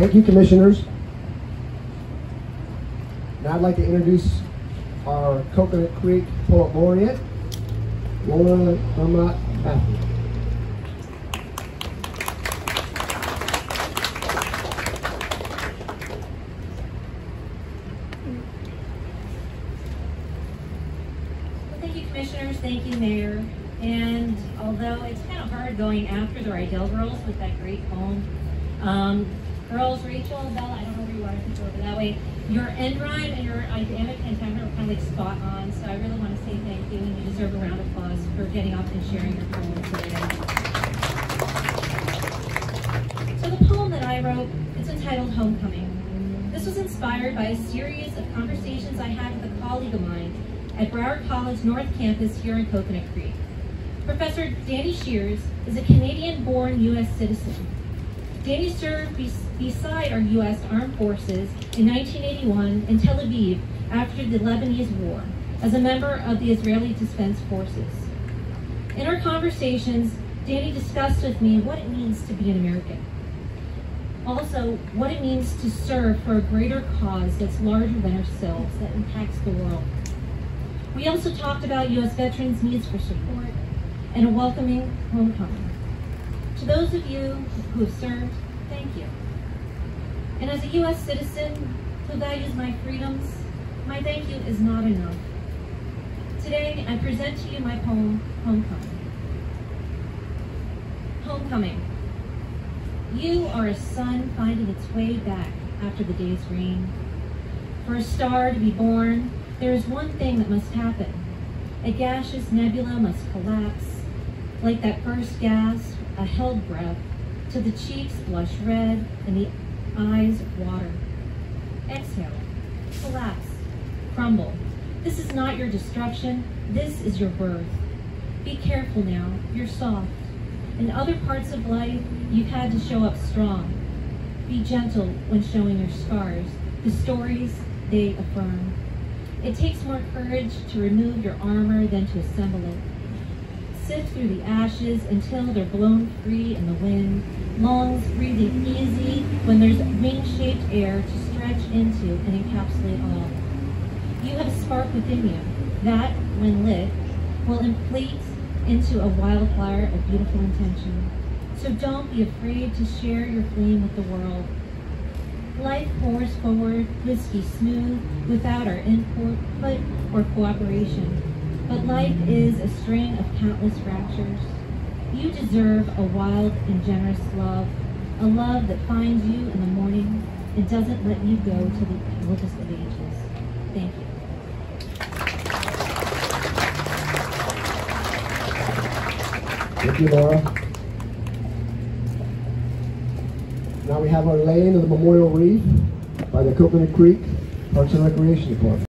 Thank you, commissioners. Now I'd like to introduce our Coconut Creek Poet Laureate, McDermott Matheric. Thank you, commissioners. Thank you, Mayor. And although it's kind of hard going after the Rydell girls with that great poem, girls, Rachel, Bella, I don't know where you are, I think you're over that way. Your end rhyme and your iambic pentameter are kind of like spot on, so I really want to say thank you, and you deserve a round of applause for getting up and sharing your poem today. So the poem that I wrote, it's entitled Homecoming. This was inspired by a series of conversations I had with a colleague of mine at Broward College North Campus here in Coconut Creek. Professor Danny Shears is a Canadian-born U.S. citizen. Danny served beside our U.S. Armed Forces in 1981 in Tel Aviv after the Lebanese War as a member of the Israeli Defense Forces. In our conversations, Danny discussed with me what it means to be an American. Also, what it means to serve for a greater cause that's larger than ourselves, that impacts the world. We also talked about U.S. veterans' needs for support and a welcoming homecoming. To those of you who have served, thank you. And as a U.S. citizen who values my freedoms, my thank you is not enough. Today, I present to you my poem, Homecoming. Homecoming. You are a sun finding its way back after the day's rain. For a star to be born, there is one thing that must happen. A gaseous nebula must collapse, like that first gasp, a held breath, till the cheeks blush red and the eyes water. Exhale, collapse, crumble. This is not your destruction, this is your birth. Be careful now, you're soft. In other parts of life, you've had to show up strong. Be gentle when showing your scars. The stories, they affirm. It takes more courage to remove your armor than to assemble it. Sift through the ashes until they're blown free in the wind, lungs breathing easy when there's wing-shaped air to stretch into and encapsulate all. You have a spark within you that, when lit, will inflate into a wildfire of beautiful intention. So don't be afraid to share your flame with the world. Life pours forward, whiskey smooth, without our input or cooperation. But life is a string of countless fractures. You deserve a wild and generous love, a love that finds you in the morning and doesn't let you go to the oldest of ages. Thank you. Thank you, Laura. Now we have our laying of the memorial wreath by the Coconut Creek Parks and Recreation Department.